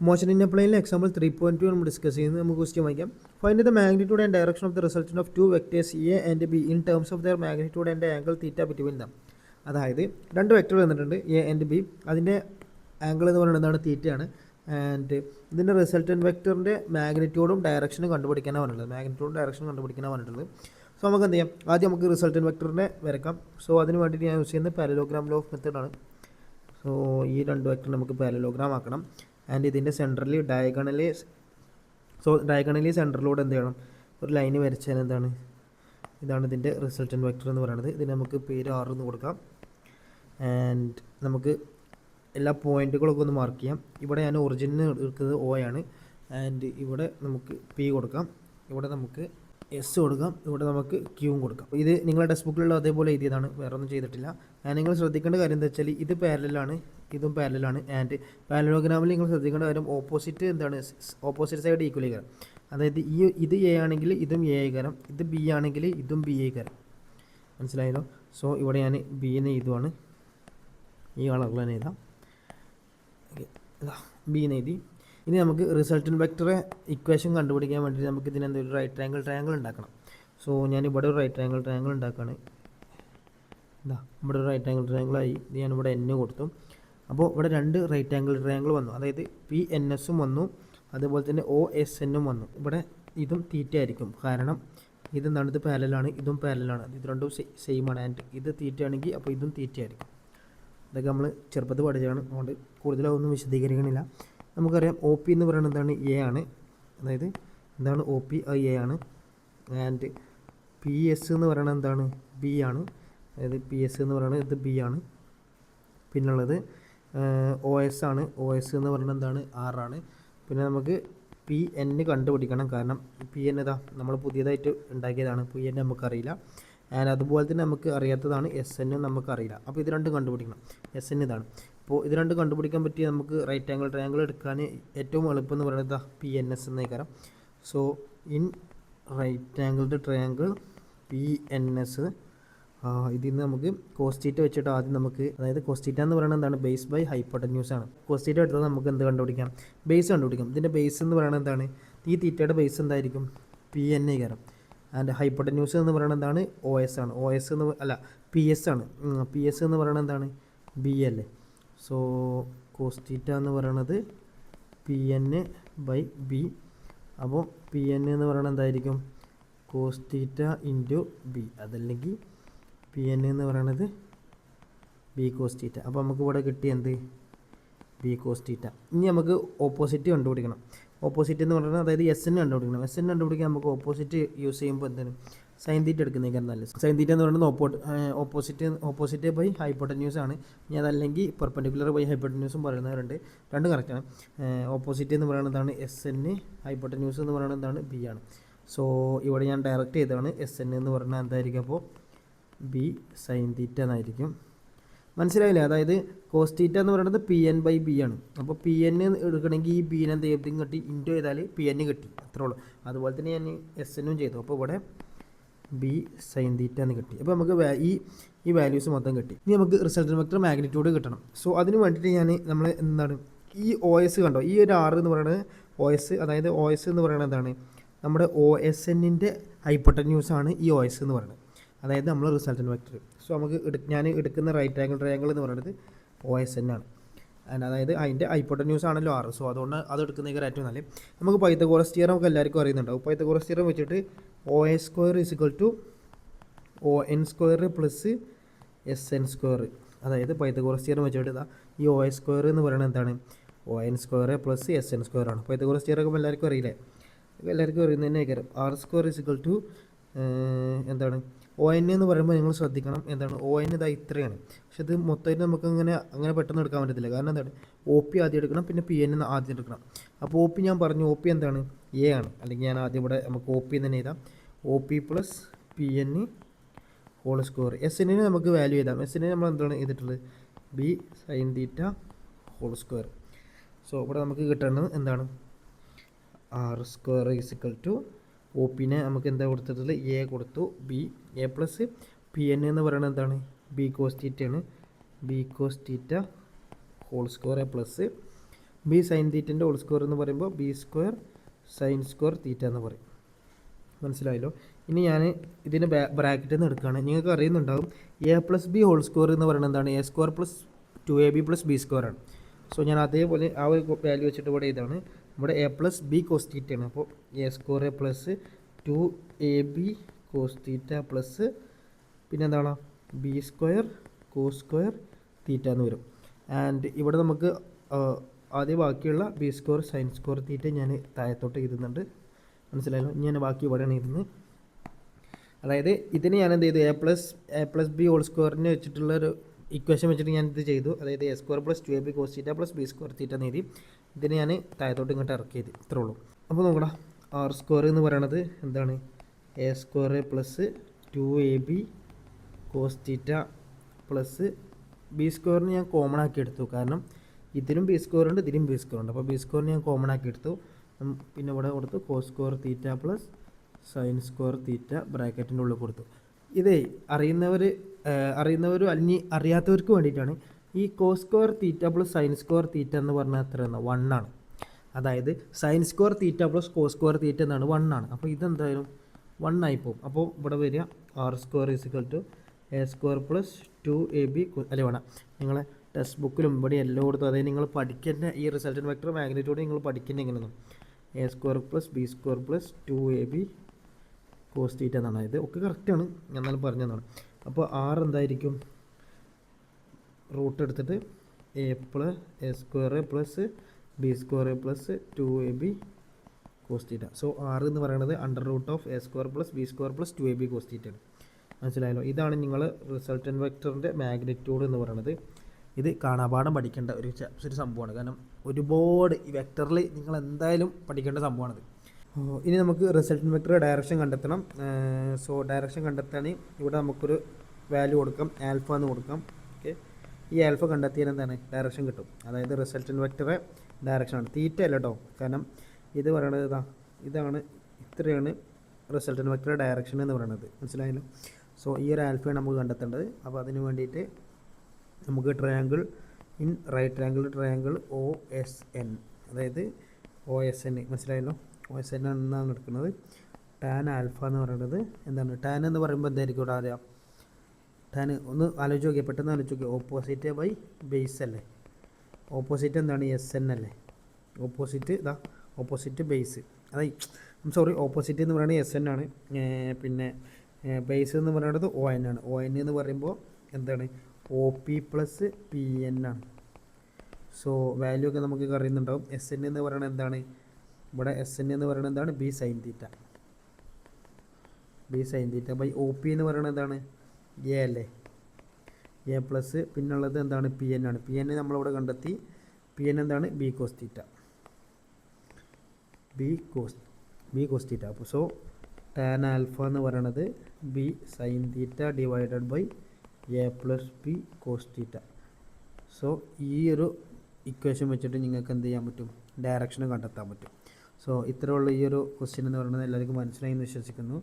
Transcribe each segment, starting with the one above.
Motion in A പ്ലെയിനിലെ example 3.2 നമ്മൾ discuss ചെയ്യുന്നത്. നമുക്ക് ക്വസ്റ്റ്യൻ വായിക്കാം. Find the magnitude and direction of the resultant of two vectors A and be in terms of there magnitude and angle theta between them. അതായത് രണ്ട് vector വന്നിട്ടുണ്ട്, A and B. അതിൻ്റെ angle എന്ന് പറയുന്നത് എന്താണ്? തീറ്റയാണ്. ആൻഡ് ഇതിൻ്റെ റിസൾട്ടൻറ്റ് വെക്ടറിൻ്റെ മാഗ്നിറ്റ്യൂഡും ഡയറക്ഷനും കണ്ടുപിടിക്കാനാണ് പറഞ്ഞിട്ടുള്ളത്. മാഗ്നിറ്റ്യൂഡും ഡയറക്ഷനും കണ്ടുപിടിക്കാനാണ് പറഞ്ഞിട്ടുള്ളത്. സോ നമുക്ക് എന്ത് ചെയ്യാം? ആദ്യം നമുക്ക് റിസൾട്ടൻറ്റ് വെക്ടറിനെ വരക്കാം. സോ അതിന് വേണ്ടിയിട്ട് ഞാൻ യൂസ് ചെയ്യുന്നത് പാരലോഗ്രാം ലോ ഓഫ് മെത്തേഡാണ്. സോ ഈ രണ്ട് വെക്ടർ നമുക്ക് പാരലോഗ്രാം ആക്കണം. ആൻഡ് ഇതിൻ്റെ സെൻറ്ററിൽ ഡയഗണലി സെൻറ്ററിലൂടെ എന്ത് ചെയ്യണം? ഒരു ലൈന് വരച്ചാൽ എന്താണ്? ഇതാണ് ഇതിൻ്റെ റിസൾട്ടൻറ്റ് വെക്ടർ എന്ന് പറയുന്നത്. ഇതിന് നമുക്ക് പേര് 6 എന്ന് കൊടുക്കാം. ആൻഡ് നമുക്ക് എല്ലാ പോയിൻറ്റുകളൊക്കെ ഒന്ന് മാർക്ക് ചെയ്യാം. ഇവിടെ ഞാൻ ഒറിജിനിന് എടുക്കുന്നത് O ആണ്. ആൻഡ് ഇവിടെ നമുക്ക് P കൊടുക്കാം, ഇവിടെ നമുക്ക് S കൊടുക്കാം, ഇവിടെ നമുക്ക് Qയും കൊടുക്കാം. ഇത് നിങ്ങളുടെ ടെക്സ്റ്റ് ബുക്കിലുള്ള അതേപോലെ എഴുതിയതാണ്, വേറെ ഒന്നും ചെയ്തിട്ടില്ല. നിങ്ങൾ ശ്രദ്ധിക്കേണ്ട കാര്യം എന്താ വെച്ചാൽ ഇത് പാരലാണ്, ഇതും പാരലാണ്. ആൻഡ് പാരലോഗ്രാമിൽ നിങ്ങൾ ശ്രദ്ധിക്കേണ്ട കാര്യം ഓപ്പോസിറ്റ് എന്താണ്? ഓപ്പോസിറ്റ് സൈഡ് ഈക്വൽ ആയിക്കാരം. അതായത് ഇത് A ആണെങ്കിൽ ഇതും A ആയിക്കാരം, ഇത് B ആണെങ്കിൽ ഇതും B ആയിക്കാരം. മനസ്സിലായല്ലോ? സോ ഇവിടെ ഞാൻ B എന്ന് എഴുതുവാണ്, ഈ കളറിൽ തന്നെ എഴുതാം. B എന്ന് എഴുതി. ഇനി നമുക്ക് റിസൾട്ടൻറ്റ് വെക്ടറെ ഇക്വേഷൻ കണ്ടുപിടിക്കാൻ വേണ്ടിയിട്ട് നമുക്ക് ഇതിനെന്തൊരു റൈറ്റ് ട്രയാങ്കിൾ ഉണ്ടാക്കണം. സോ ഞാനിവിടെ ഒരു റൈറ്റ് ട്രയാങ്കിൾ ഉണ്ടാക്കുകയാണ്. ഇവിടെ ഒരു റൈറ്റ് ട്രയാങ്കിളായി. ഇത് ഞാനിവിടെ N കൊടുത്തു. അപ്പോൾ ഇവിടെ രണ്ട് റൈറ്റ് ട്രയാങ്കിൾ വന്നു. അതായത് PNSഉം വന്നു, അതുപോലെ തന്നെ OSNഉം വന്നു. ഇവിടെ ഇതും തീറ്റ ആയിരിക്കും, കാരണം ഇതെന്താണ്? ഇത് പാരലാണ്, ഇതും പാരലാണ്. ഇത് രണ്ടും സെയിം ആണ്. ആൻഡ് ഇത് തീറ്റ ആണെങ്കിൽ അപ്പോൾ ഇതും തീറ്റ ആയിരിക്കും. ഇതൊക്കെ നമ്മൾ ചെറുപ്പത്തിൽ പഠിച്ചതാണ്, അതുകൊണ്ട് കൂടുതലൊന്നും വിശദീകരിക്കണില്ല. നമുക്കറിയാം OP എന്ന് പറയുന്നത് എന്താണ്? A ആണ്. അതായത് എന്താണ്? OP A ആണ്. ആൻഡ് PS എന്ന് പറയുന്നത് എന്താണ്? B ആണ്. അതായത് PS എന്ന് പറയുന്നത് ഇത് B ആണ്. പിന്നുള്ളത് OS ആണ്. OS എന്ന് പറയുന്നത് എന്താണ്? R ആണ്. പിന്നെ നമുക്ക് PN കണ്ടുപിടിക്കണം, കാരണം PN ഇതാ നമ്മൾ പുതിയതായിട്ട് ഉണ്ടാക്കിയതാണ്. PN നമുക്കറിയില്ല. ആൻഡ് അതുപോലെ തന്നെ നമുക്ക് അറിയാത്തതാണ് SN, നമുക്കറിയില്ല. അപ്പോൾ ഇത് രണ്ടും കണ്ടുപിടിക്കണം. SN ഇതാണ്. അപ്പോൾ ഇത് രണ്ടും കണ്ടുപിടിക്കാൻ പറ്റിയ നമുക്ക് റൈറ്റ് ട്രയാങ്കിൾ എടുക്കാൻ ഏറ്റവും എളുപ്പം എന്ന് പറയുന്നത് PNS എന്നേക്കാരം. So in right triangle PNS, ഇതിൽ നിന്ന് നമുക്ക് കോസ്റ്റീറ്റ വെച്ചിട്ട് ആദ്യം നമുക്ക്, അതായത് കോസ്റ്റീറ്റ എന്ന് പറയുന്നത് എന്താണ്? ബേസ് ബൈ ഹൈപ്പോട്ടന്യൂസ് ആണ്. കോസ്റ്റീറ്റ എടുത്താൽ നമുക്ക് എന്ത് കണ്ടുപിടിക്കാം? ബേസ് കണ്ടുപിടിക്കാം. ഇതിൻ്റെ ബേസ് എന്ന് പറയുന്നത് എന്താണ്? ഈ തീറ്റയുടെ ബേസ് എന്തായിരിക്കും? PN ആയിരിക്കും. ആൻഡ് ഹൈപ്പോട്ടന്യൂസ് എന്ന് പറയുന്നത് എന്താണ്? OS ആണ്. OS എന്ന് PS ആണ്. PS എന്ന് പറയുന്നത് എന്താണ്? B അല്ലേ. സോ കോസ്റ്റീറ്റ എന്ന് പറയുന്നത് PN/B. അപ്പോൾ PN എന്ന് പറയുന്നത് എന്തായിരിക്കും? കോസ്റ്റീറ്റ ഇൻറ്റു B, അതല്ലെങ്കിൽ PN എന്ന് പറയുന്നത് B കോസ്റ്റീറ്റ. അപ്പോൾ നമുക്ക് ഇവിടെ കിട്ടിയ എന്ത്? B cos theta. ഇനി നമുക്ക് ഓപ്പോസിറ്റ് കണ്ടുപിടിക്കണം. ഓപ്പോസിറ്റ് എന്ന് പറയുന്നത് അതായത് SN കണ്ടുപിടിക്കണം. SN കണ്ടുപിടിക്കാൻ നമുക്ക് ഓപ്പോസിറ്റ് യൂസ് ചെയ്യുമ്പോൾ എന്താണ്? സൈൻ തീറ്റ എടുക്കുന്നതിനേക്കാൾ നല്ലത്. സൈൻ തീറ്റ എന്ന് പറയുന്നത് ഓപ്പോസിറ്റ് ബൈ ഹൈപ്പോട്ടന്യൂസ് ആണ്. ഇനി അതല്ലെങ്കിൽ പെർപെൻഡിക്കുലർ ബൈ ഹൈപ്പോട്ടന്യൂസും പറയുന്നവരുണ്ട്. രണ്ടും കറക്റ്റാണ്. ഓപ്പോസിറ്റ് എന്ന് പറയുന്നതാണ് SN, ഹൈപ്പോട്ടന്യൂസ് എന്ന് പറയുന്നത് എന്താണ്? B ആണ്. സോ ഇവിടെ ഞാൻ ഡയറക്റ്റ് ചെയ്തതാണ്. SN എന്ന് പറഞ്ഞാൽ എന്തായിരിക്കും? അപ്പോൾ B സൈൻ തീറ്റ എന്നായിരിക്കും. മനസ്സിലായില്ലേ? അതായത് കോസ്റ്റീറ്റ എന്ന് പറയുന്നത് PN/B ആണ്. അപ്പോൾ PN എടുക്കണമെങ്കിൽ ഈ B എന്ത് ചെയ്തും കിട്ടി, ഇൻറ്റു ചെയ്താൽ PN കിട്ടി, അത്രേ ഉള്ളൂ. അതുപോലെ തന്നെ ഞാൻ SNഉം ചെയ്തു. അപ്പോൾ ഇവിടെ B സൈൻ തീറ്റ എന്ന് കിട്ടി. അപ്പോൾ നമുക്ക് ഈ വാല്യൂസ് മൊത്തം കിട്ടി. ഇനി നമുക്ക് റിസൾട്ടൻറ്റ് വെക്ടർ മാഗ്നിറ്റ്യൂഡ് കിട്ടണം. സോ അതിന് വേണ്ടിയിട്ട് നമ്മൾ എന്താണ്? ഈ OS കണ്ടോ? ഈ ഒരു R എന്ന് പറയുന്നത് OS, അതായത് OS എന്ന് പറയുന്നത് എന്താണ്? നമ്മുടെ OSNൻ്റെ ഹൈപ്പോട്ടന്യൂസ് ആണ് ഈ OS എന്ന് പറയുന്നത്, അതായത് നമ്മൾ റിസൾട്ടൻറ്റ് വെക്ടർ. സോ നമുക്ക് ഞാൻ എടുക്കുന്ന റൈറ്റ് ട്രയാങ്കിൾ എന്ന് പറയുന്നത് OSN ആണ്. ആൻഡ് അതായത് അതിൻ്റെ ഹൈപ്പോട്ടന്യൂസ് ആണല്ലോ R. സോ അതുകൊണ്ട് അത് എടുക്കുന്നതിന് ഏറ്റവും നല്ലത്. നമുക്ക് പൈത്തഗോറസ് തിയറം നമുക്ക് എല്ലാവർക്കും അറിയുന്നുണ്ടാവും. പൈത്തഗോറസ് തിയറം വെച്ചിട്ട് OA² = ON² പ്ലസ് SN². അതായത് പൈത്തഗോറസ് തിയറം വെച്ചിട്ട് ഈ OA² എന്ന് പറയുന്നത് എന്താണ്? ON² പ്ലസ് SN² ആണ്. പൈത്തഗോറസ് തിയറം എല്ലാവർക്കും അറിയില്ലേ? എല്ലാവർക്കും അറിയുന്നത് തന്നെ ആയിരിക്കും. R² = എന്താണ്? ON എന്ന് പറയുമ്പോൾ നിങ്ങൾ ശ്രദ്ധിക്കണം, എന്താണ്? ON ഇതാ ഇത്രയാണ്. പക്ഷെ ഇത് മൊത്തമായിട്ട് നമുക്ക് അങ്ങനെ പെട്ടെന്ന് എടുക്കാൻ പറ്റത്തില്ല. കാരണം എന്താണ്? OP ആദ്യം എടുക്കണം, പിന്നെ PN ആദ്യം എടുക്കണം. അപ്പോൾ OP ഞാൻ പറഞ്ഞു, OP എന്താണ്? A ആണ്. അല്ലെങ്കിൽ ഞാൻ ആദ്യം ഇവിടെ നമുക്ക് OP തന്നെ എഴുതാം. OP plus PN². SN നമുക്ക് വാല്യൂ എഴുതാം. SN നമ്മൾ എന്താണ് ചെയ്തിട്ടുള്ളത്? B sine theta (²). സോ ഇവിടെ നമുക്ക് കിട്ടേണ്ടത് എന്താണ്? R² = OP നമുക്ക് എന്താ കൊടുത്തിട്ടുള്ളത്? A കൊടുത്തു. A പ്ലസ് PN എന്ന് പറയുന്നത് എന്താണ്? B കോസ് തീറ്റയാണ്. B cos theta (² plus B sine തീറ്റൻ്റെ ഹോൾ സ്ക്വയർ എന്ന് പറയുമ്പോൾ B square sine square theta എന്ന് പറയും. മനസ്സിലായല്ലോ. ഇനി ഞാൻ ഇതിൻ്റെ ബ്രാക്കറ്റിൽ നിന്ന് എടുക്കുകയാണ്. നിങ്ങൾക്ക് അറിയുന്നുണ്ടാവും A plus B whole square എന്ന് പറയുന്നത് എന്താണ്? A square plus 2ab plus B square ആണ്. സോ ഞാൻ അതേപോലെ ആ ഒരു വാല്യൂ വെച്ചിട്ട് ഇവിടെ ഇതാണ് നമ്മുടെ എ പ്ലസ് ബി കോസ് തീറ്റയാണ്. അപ്പോൾ a square plus 2ab cos theta plus പിന്നെ എന്താണ് b square cos square theta എന്ന് വരും. ആൻഡ് ഇവിടെ നമുക്ക് ആദ്യം ബാക്കിയുള്ള b square sine square theta ഞാൻ താഴത്തോട്ട് എഴുതുന്നുണ്ട്. മനസ്സിലായല്ലോ. ഞാൻ ബാക്കി ഇവിടെയാണ് ഇരുന്ന്, അതായത് ഇതിന് ഞാൻ എന്ത് ചെയ്തു, എ പ്ലസ് ബി ഹോൾ സ്ക്വയറിന് വെച്ചിട്ടുള്ളൊരു ഇക്വേഷൻ വെച്ചിട്ട് ഞാൻ ഇത് ചെയ്തു. അതായത് a square plus 2ab cos theta plus B square theta എന്ന് എഴുതി. ഇതിന് ഞാൻ താഴത്തോട്ട് ഇങ്ങോട്ട് ഇറക്കിയത് ഇത്രേ ഉള്ളൂ. അപ്പോൾ നോക്കണം, ആർ സ്ക്വയർ എന്ന് പറയണത് എന്താണ്? A square plus 2ab cos theta plus b സ്ക്വയറിന് ഞാൻ കോമൺ ആക്കി എടുത്തു. കാരണം ഇതിലും ബി സ്ക്വയർ ഉണ്ട്, ഇതിലും ബി സ്ക്വയർ ഉണ്ട്. അപ്പോൾ ബി സ്ക്വയറിന് ഞാൻ കോമൺ ആക്കി എടുത്തു. പിന്നെ ഇവിടെ കൊടുത്തു cos square theta plus sine square theta ബ്രാക്കറ്റിൻ്റെ ഉള്ളിൽ കൊടുത്തു. ഇതേ അറിയുന്നവരും അല്ലെങ്കിൽ അറിയാത്തവർക്ക് വേണ്ടിയിട്ടാണ്. ഈ cos square theta plus sine square theta എന്ന് പറഞ്ഞാൽ എത്രയാണ്? 1 ആണ്. അതായത് sine square theta plus cos square theta എന്നാണ് 1 ആണ്. അപ്പോൾ ഇതെന്തായാലും 1 ആയി പോകും. അപ്പോൾ ഇവിടെ വരിക r square is equal to a square plus 2ab അല്ലെ വേണം. നിങ്ങളെ ടെക്സ്റ്റ് ബുക്കിലും ഇവിടെ എല്ലാം കൊടുത്തു. അതായത് നിങ്ങൾ പഠിക്കേണ്ട ഈ റിസൾട്ടൻ വെക്ടർ മാഗ്നിറ്റ്യൂഡ് നിങ്ങൾ പഠിക്കേണ്ട എങ്ങനെയൊന്നും A square plus B square plus 2ab cos theta എന്നാണ്. ഇത് ഒക്കെ കറക്റ്റാണ്, എന്നാലും പറഞ്ഞതാണ്. അപ്പോൾ ആർ എന്തായിരിക്കും? റൂട്ട് എടുത്തിട്ട് a square plus B square plus 2ab cos theta. So r എന്ന് പറയുന്നത് under root of a square plus B square plus 2ab cos theta ആണ്. മനസ്സിലായല്ലോ. ഇതാണ് നിങ്ങൾ റിസൾട്ടൻ വെക്ടറിൻ്റെ മാഗ്നിറ്റ്യൂഡ് എന്ന് പറയുന്നത്. ഇത് കാണാപാഠം പഠിക്കേണ്ട ഒരു സംഭവമാണ്. കാരണം ഒരുപാട് ഈ വെക്ടറിൽ നിങ്ങൾ എന്തായാലും പഠിക്കേണ്ട സംഭവമാണിത്. ഇനി നമുക്ക് റിസൾട്ടൻ വെക്ടറുടെ ഡയറക്ഷൻ കണ്ടെത്തണം. സോ ഡയറക്ഷൻ കണ്ടെത്താൻ ഇവിടെ നമുക്കൊരു വാല്യൂ കൊടുക്കാം, ആൽഫ എന്ന് കൊടുക്കാം. ഓക്കെ, ഈ ആൽഫ കണ്ടെത്തിയാൽ എന്താണ്? ഡയറക്ഷൻ കിട്ടും. അതായത് റിസൾട്ടൻ വെക്ടറെ ഡയറക്ഷനാണ്, തീറ്റ അല്ല കേട്ടോ. കാരണം ഇത് പറയണത് ഇതാണ്, ഇത്രയാണ് റിസൾട്ടൻ വെക്ടറുടെ ഡയറക്ഷൻ എന്ന് പറയുന്നത്. മനസ്സിലായല്ലോ. സോ ഈ ഒരു ആൽഫയാണ് നമുക്ക് കണ്ടെത്തേണ്ടത്. അപ്പോൾ അതിന് വേണ്ടിയിട്ട് നമുക്ക് triangle in right triangle OSN, അതായത് OSN മനസ്സിലായല്ലോ. OSN എന്നാണ് എടുക്കുന്നത്. ടാൻ ആൽഫ എന്ന് പറയുന്നത് എന്താണ്? ടാൻ എന്ന് പറയുമ്പോൾ എന്തായിരിക്കും ഇവിടെ അറിയാം? ടാൻ ഒന്ന് ആലോചിച്ച് നോക്കിയാൽ, പെട്ടെന്ന് ആലോചിച്ച് നോക്കിയാൽ, ഓപ്പോസിറ്റ് ബൈ ബേസ് അല്ലേ? ഓപ്പോസിറ്റ് എന്താണ്? SN അല്ലേ? ഓപ്പോസിറ്റ് ബേസ്, അതായത് ഓപ്പോസിറ്റ് എന്ന് പറയുന്നത് SN ആണ്. പിന്നെ ബേസ് എന്ന് പറയുന്നത് ON ആണ്. ON എന്ന് പറയുമ്പോൾ എന്താണ്? OP പ്ലസ് PN ആണ്. സോ വാല്യൂ ഒക്കെ നമുക്ക് അറിയുന്നുണ്ടാവും. SN എന്ന് പറയുന്നത് എന്താണ്? ഇവിടെ SN എന്ന് പറയുന്നത് എന്താണ്? B sine theta by OP എന്ന് പറയുന്നത് എന്താണ്? എ അല്ലേ? എ പ്ലസ് പിന്നുള്ളത് എന്താണ്? PN ആണ്. PN നമ്മളിവിടെ കണ്ടെത്തി. PN എന്താണ്? B cos theta. അപ്പോൾ സോ ടാൻ ആൽഫ എന്ന് പറയുന്നത് b sine theta divided by a plus b cos theta. So ഈ ഒരു ഇക്വേഷൻ വെച്ചിട്ട് നിങ്ങൾക്ക് എന്ത് ചെയ്യാൻ പറ്റും? ഡയറക്ഷന് കണ്ടെത്താൻ പറ്റും. സോ ഇത്രയുള്ള ഈ ഒരു ക്വസ്റ്റ്യൻ എന്ന് പറയുന്നത് എല്ലാവർക്കും മനസ്സിലായി എന്ന് വിശ്വസിക്കുന്നു.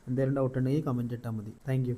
എന്തെങ്കിലും ഡൗട്ട് ഉണ്ടെങ്കിൽ കമൻറ്റ് ഇട്ടാൽ മതി. Thank you.